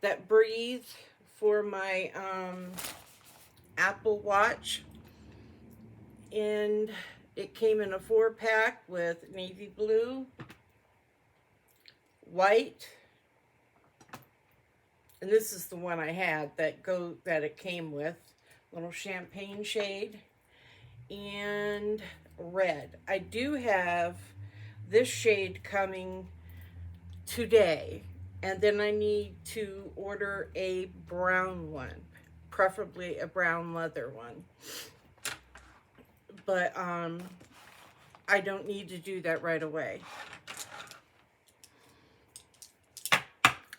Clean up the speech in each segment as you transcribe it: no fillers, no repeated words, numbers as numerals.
that breathe for my Apple Watch. And it came in a 4-pack with navy blue, white, and this is the one I had that it came with, little champagne shade, and red. I do have this shade coming today, and then I need to order a brown one, preferably a brown leather one. But I don't need to do that right away.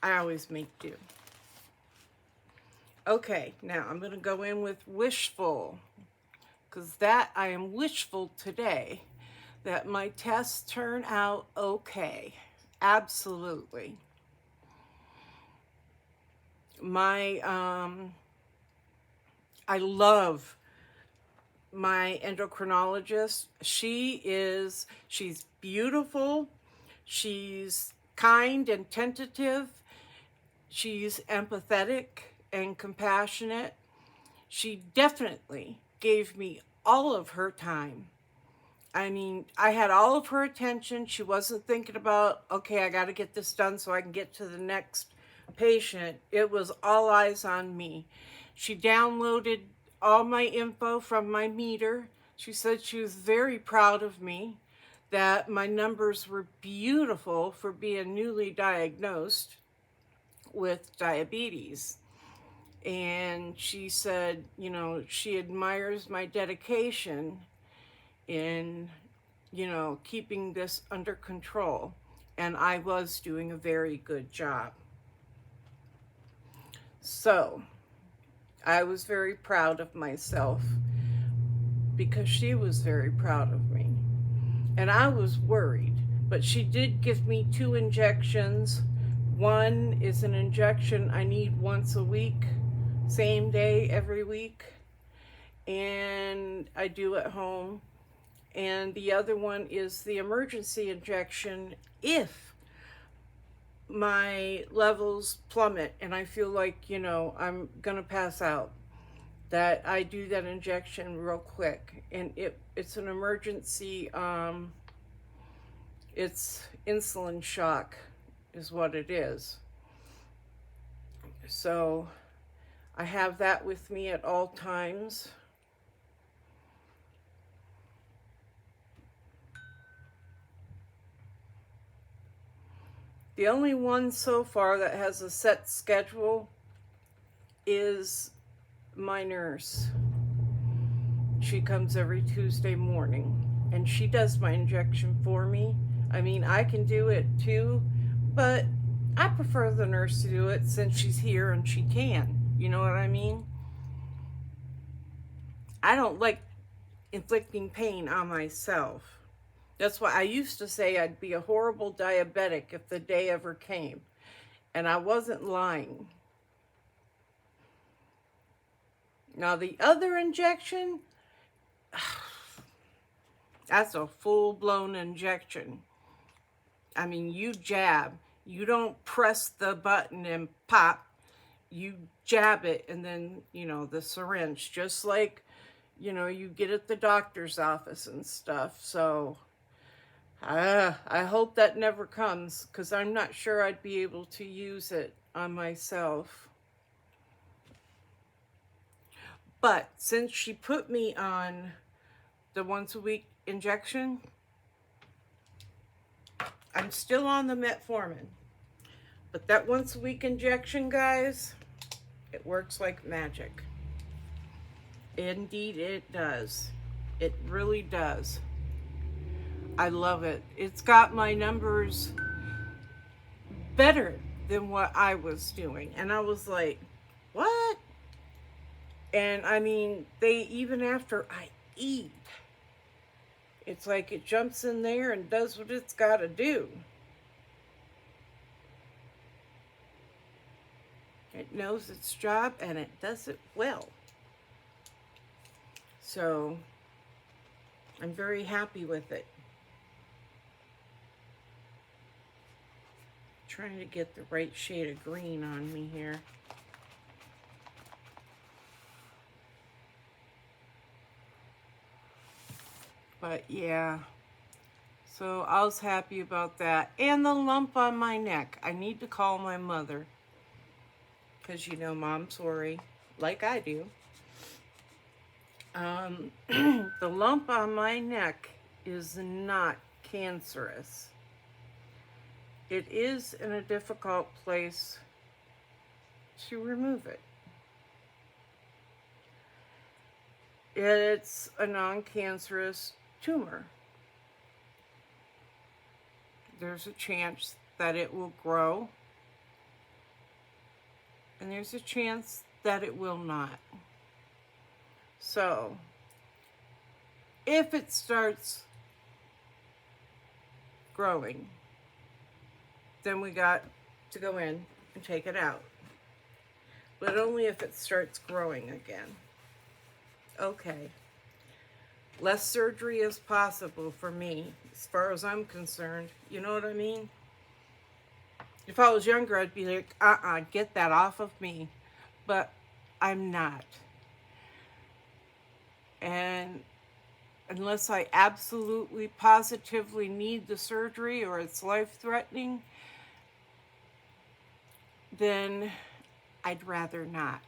I always make do. Okay, now I'm going to go in with wishful, because that I am wishful today that my tests turn out okay. Absolutely. My I love my endocrinologist. She's beautiful. She's kind and tentative. She's empathetic and compassionate. She definitely gave me all of her time. I mean, I had all of her attention. She wasn't thinking about, okay, I got to get this done so I can get to the next patient. It was all eyes on me. She downloaded all my info from my meter. She said she was very proud of me, that my numbers were beautiful for being newly diagnosed with diabetes. And she said, you know, she admires my dedication in, you know, keeping this under control. And I was doing a very good job. So I was very proud of myself because she was very proud of me. And I was worried, but she did give me 2 injections. One is an injection I need once a week, same day every week, and I do at home. And the other one is the emergency injection if my levels plummet and I feel like, you know, I'm gonna pass out, that I do that injection real quick. And it's an emergency, it's insulin shock is what it is. So I have that with me at all times. The only one so far that has a set schedule is my nurse. She comes every Tuesday morning and she does my injection for me. I mean, I can do it too, but I prefer the nurse to do it since she's here and she can. You know what I mean? I don't like inflicting pain on myself. That's why I used to say I'd be a horrible diabetic if the day ever came. And I wasn't lying. Now the other injection, that's a full-blown injection. I mean, you jab. You don't press the button and pop. You jab it and then, you know, the syringe, just like, you know, you get at the doctor's office and stuff. So I hope that never comes, because I'm not sure I'd be able to use it on myself. But since she put me on the once-a-week injection, I'm still on the metformin. But that once-a-week injection, guys, it works like magic. Indeed it does. It really does. I love it. It's got my numbers better than what I was doing. And I was like, what? And I mean, even after I eat, it's like it jumps in there and does what it's got to do. It knows its job and it does it well. So I'm very happy with it. trying to get the right shade of green on me here. But yeah, so I was happy about that. And the lump on my neck. I need to call my mother. Because you know Mom's worry, like I do. The lump on my neck is not cancerous. It is in a difficult place to remove it. It's a non-cancerous tumor. There's a chance that it will grow, and there's a chance that it will not. So, if it starts growing, then we got to go in and take it out. But only if it starts growing again. Okay. Less surgery is possible for me, as far as I'm concerned. You know what I mean? If I was younger, I'd be like, get that off of me. But I'm not. And unless I absolutely, positively need the surgery or it's life-threatening, then I'd rather not.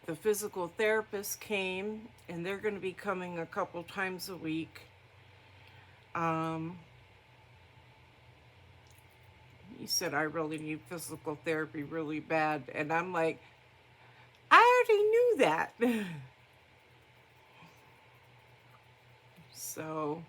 The physical therapist came, and they're going to be coming a couple times a week. He said, I really need physical therapy really bad. And I'm like, I already knew that. So,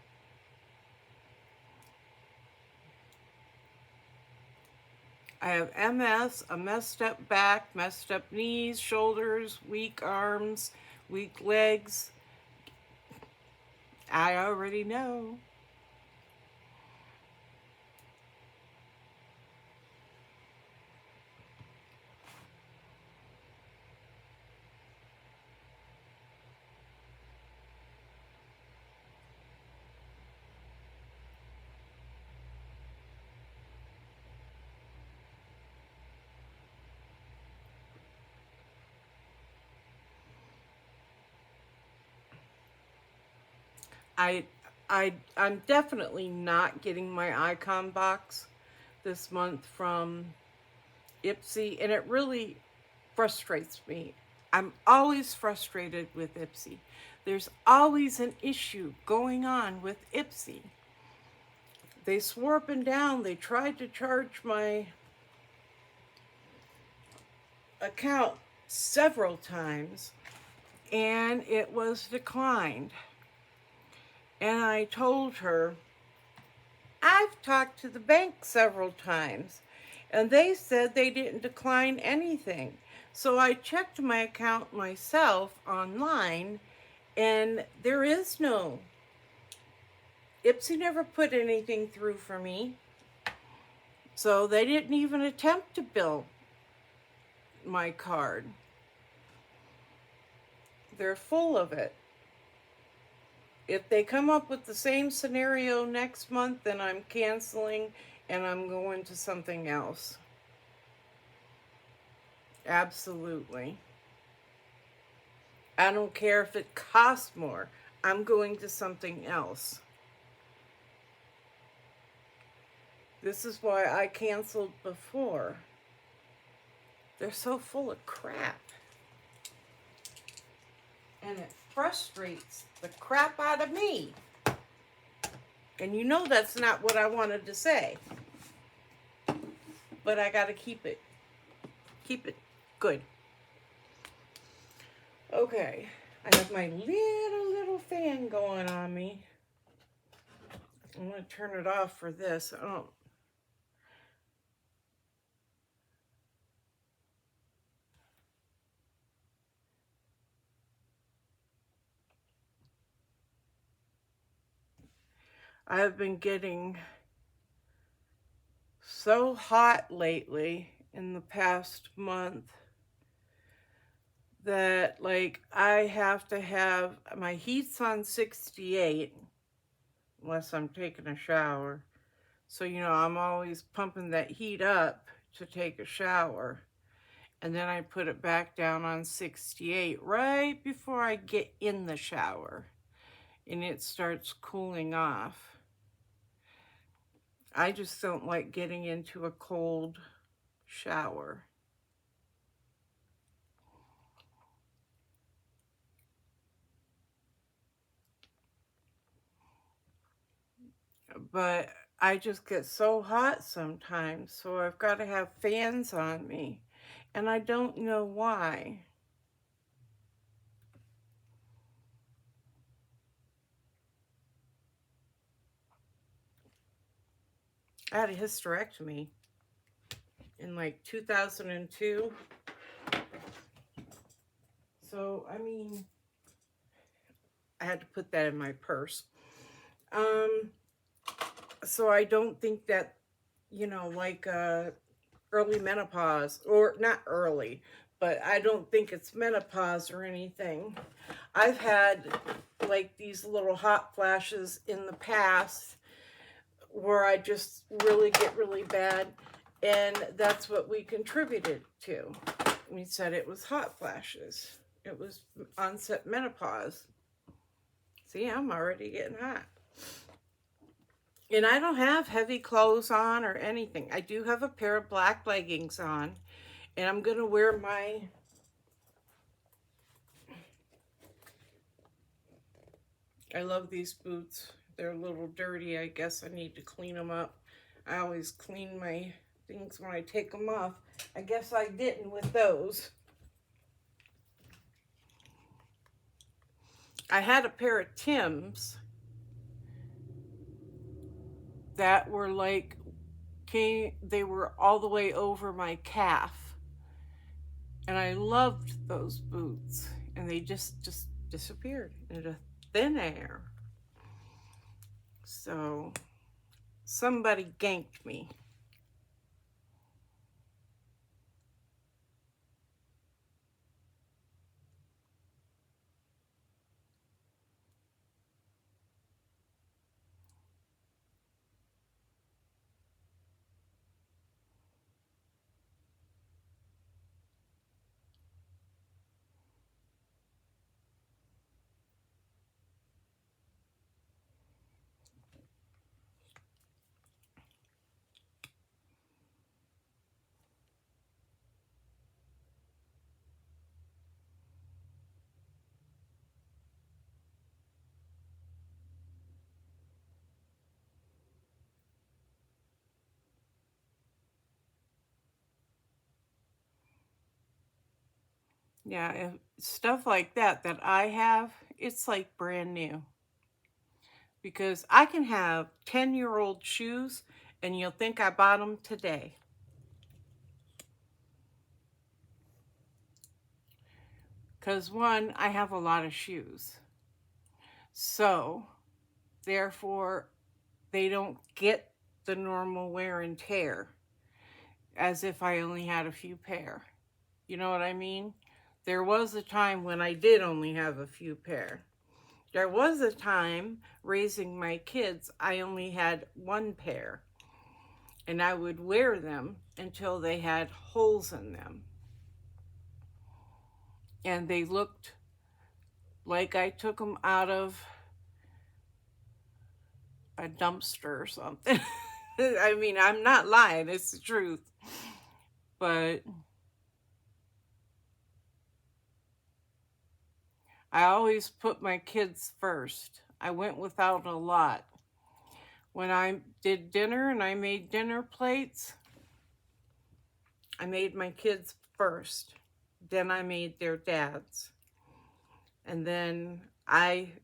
I have MS, a messed up back, messed up knees, shoulders, weak arms, weak legs. I already know. I'm definitely not getting my icon box this month from Ipsy, and it really frustrates me. I'm always frustrated with Ipsy. There's always an issue going on with Ipsy. They swore up and down. They tried to charge my account several times, and it was declined. And I told her, I've talked to the bank several times, and they said they didn't decline anything. So I checked my account myself online, and there is no. Ipsy never put anything through for me. So they didn't even attempt to bill my card. They're full of it. If they come up with the same scenario next month, then I'm canceling and I'm going to something else. Absolutely. I don't care if it costs more. I'm going to something else. This is why I canceled before. They're so full of crap. And it frustrates the crap out of me. And you know that's not what I wanted to say. But I gotta keep it good. Okay, I have my little fan going on me. I'm gonna turn it off for this. I have been getting so hot lately in the past month that like I have to have my heat's on 68 unless I'm taking a shower, So, I'm always pumping that heat up to take a shower. And then I put it back down on 68 right before I get in the shower. And it starts cooling off. I just don't like getting into a cold shower. But I just get so hot sometimes, so I've got to have fans on me. And I don't know why. I had a hysterectomy in like 2002. So, I mean, I had to put that in my purse. So I don't think that, like early menopause, or not early, but I don't think it's menopause or anything. I've had like these little hot flashes in the past where I just really get really bad, and that's what we contributed to. We said it was hot flashes. It was onset menopause. See, I'm already getting hot. And I don't have heavy clothes on or anything. I do have a pair of black leggings on, and I'm going to wear I love these boots. They're a little dirty. I guess I need to clean them up. I always clean my things when I take them off. I guess I didn't with those. I had a pair of Timbs that were like, they were all the way over my calf. And I loved those boots. And they just disappeared into thin air. So somebody ganked me. Yeah, stuff like that I have, it's like brand new. Because I can have 10-year-old shoes and you'll think I bought them today. Because one, I have a lot of shoes. So, therefore, they don't get the normal wear and tear as if I only had a few pair. You know what I mean? There was a time when I did only have a few pair. There was a time raising my kids, I only had one pair. And I would wear them until they had holes in them. And they looked like I took them out of a dumpster or something. I mean, I'm not lying, it's the truth. But I always put my kids first. I went without a lot. When I did dinner and I made dinner plates, I made my kids first. Then I made their dads. And then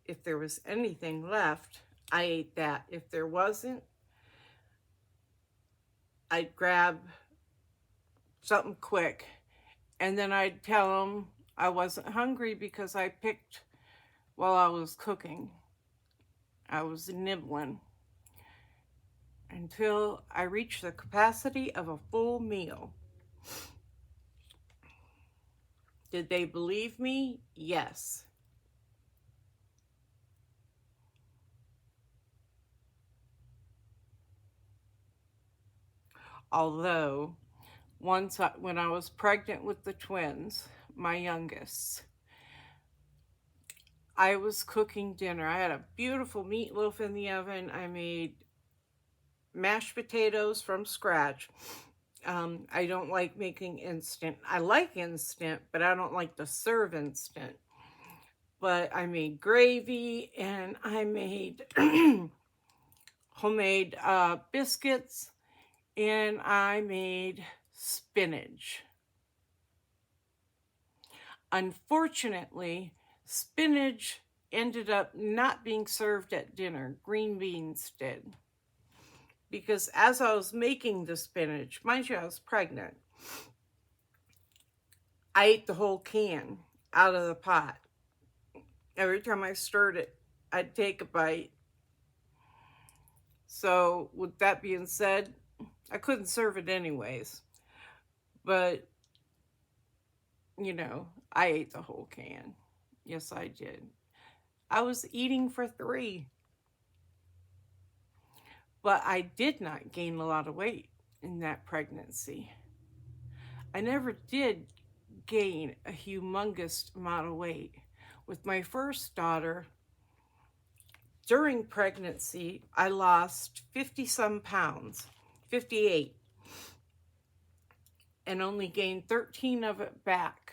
if there was anything left, I ate that. If there wasn't, I'd grab something quick. And then I'd tell them I wasn't hungry because I picked while I was cooking. I was nibbling until I reached the capacity of a full meal. Did they believe me? Yes. Although, when I was pregnant with the twins, my youngest, I was cooking dinner. I had a beautiful meatloaf in the oven. I made mashed potatoes from scratch. I don't like making instant. I like instant, but I don't like to serve instant. But I made gravy, and I made homemade biscuits, and I made spinach. Unfortunately, spinach ended up not being served at dinner. Green beans did. Because as I was making the spinach, mind you, I was pregnant, I ate the whole can out of the pot. Every time I stirred it, I'd take a bite. So with that being said, I couldn't serve it anyways. But, you know, I ate the whole can. Yes, I did. I was eating for 3. But I did not gain a lot of weight in that pregnancy. I never did gain a humongous amount of weight. With my first daughter, during pregnancy, I lost 50-some pounds, 58, and only gained 13 of it back.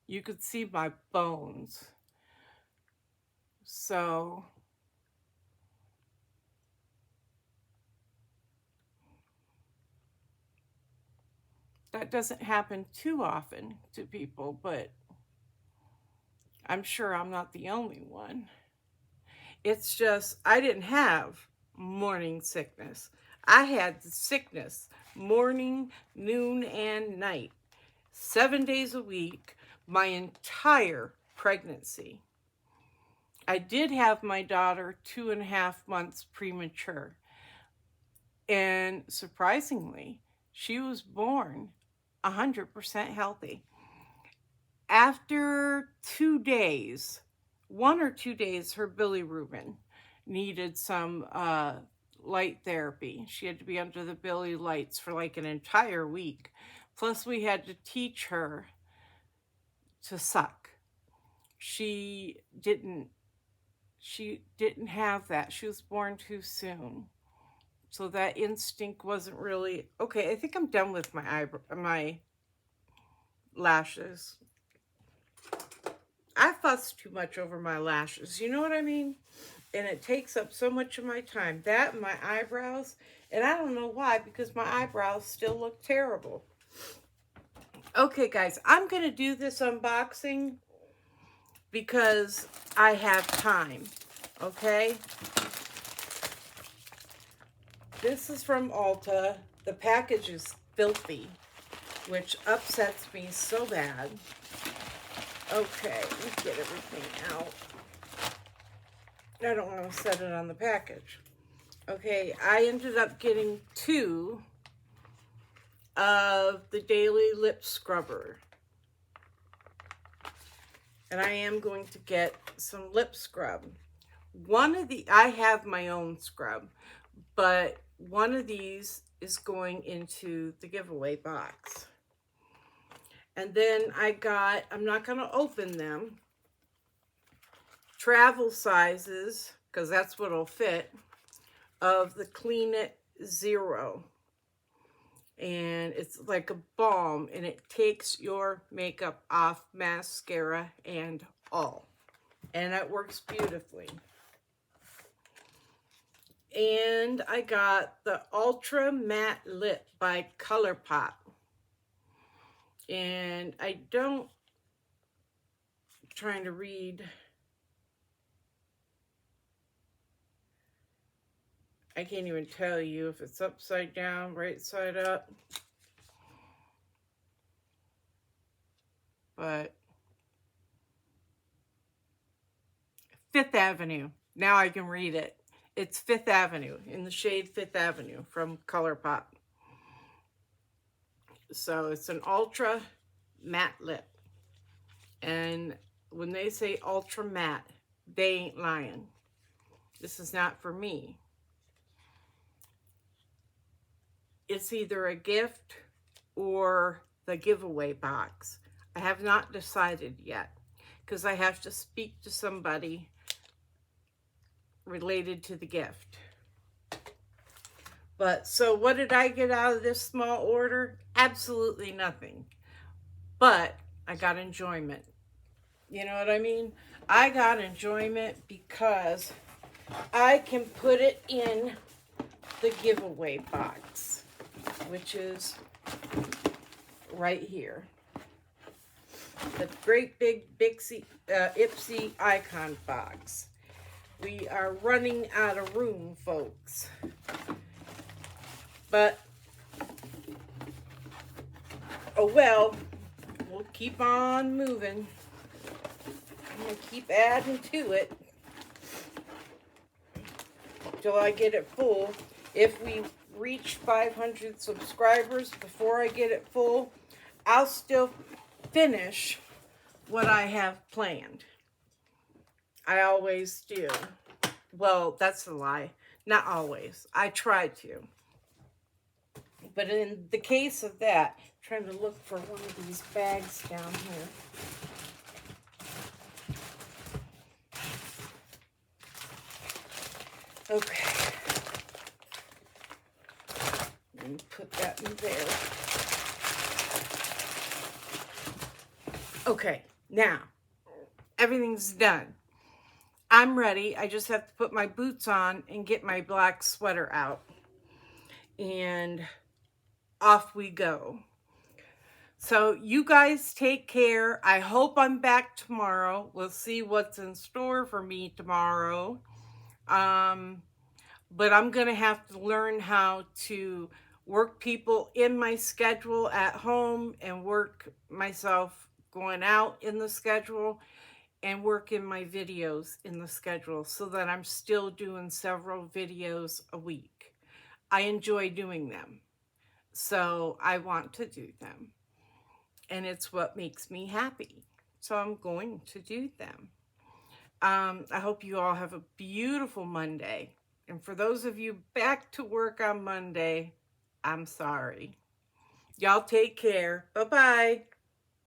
You could see my bones. So, that doesn't happen too often to people, but I'm sure I'm not the only one. It's just, I didn't have morning sickness. I had the sickness morning, noon, and night, 7 days a week, my entire pregnancy. I did have my daughter 2.5 months premature. And surprisingly, she was born 100% healthy. After 2 days, 1 or 2 days, her bilirubin needed some light therapy. She had to be under the Billy lights for like an entire week. Plus, we had to teach her to suck. She didn't have that. She was born too soon. So that instinct wasn't really... Okay, I think I'm done with my lashes. I fuss too much over my lashes, you know what I mean? And it takes up so much of my time. That and my eyebrows. And I don't know why, because my eyebrows still look terrible. Okay, guys, I'm going to do this unboxing because I have time, okay? This is from ULTA. The package is filthy, which upsets me so bad. Okay, let's get everything out. I don't want to set it on the package. Okay, I ended up getting 2 of the Daily Lip Scrubber. And I am going to get some lip scrub. I have my own scrub, but one of these is going into the giveaway box. And then I'm not going to open them, travel sizes, because that's what'll fit, of the Clean It Zero. And it's like a balm, and it takes your makeup off, mascara and all. And that works beautifully. And I got the Ultra Matte Lip by ColourPop. And trying to read. I can't even tell you if it's upside down, right side up. But 5th Avenue. Now I can read it. It's 5th Avenue, in the shade 5th Avenue from ColourPop. So it's an ultra matte lip. And when they say ultra matte, they ain't lying. This is not for me. it's either a gift or the giveaway box. I have not decided yet because I have to speak to somebody related to the gift. But so what did I get out of this small order? Absolutely nothing. But I got enjoyment. You know what I mean? I got enjoyment because I can put it in the giveaway box, which is right here. The great big Ipsy icon box. We are running out of room, folks. But, oh well, we'll keep on moving. I'm going to keep adding to it till I get it full. If we reach 500 subscribers before I get it full, I'll still finish what I have planned. I always do. Well, that's a lie. Not always. I try to. But in the case of that, I'm trying to look for one of these bags down here. Okay. Let me put that in there. Okay, now everything's done. I'm ready. I just have to put my boots on and get my black sweater out. And off we go. So you guys take care. I hope I'm back tomorrow. We'll see what's in store for me tomorrow. But I'm going to have to learn how to work people in my schedule at home and work myself going out in the schedule and work in my videos in the schedule so that I'm still doing several videos a week. I enjoy doing them, so I want to do them, and it's what makes me happy, so I'm going to do them. I hope you all have a beautiful Monday, and for those of you back to work on Monday, I'm sorry. Y'all take care. Bye-bye.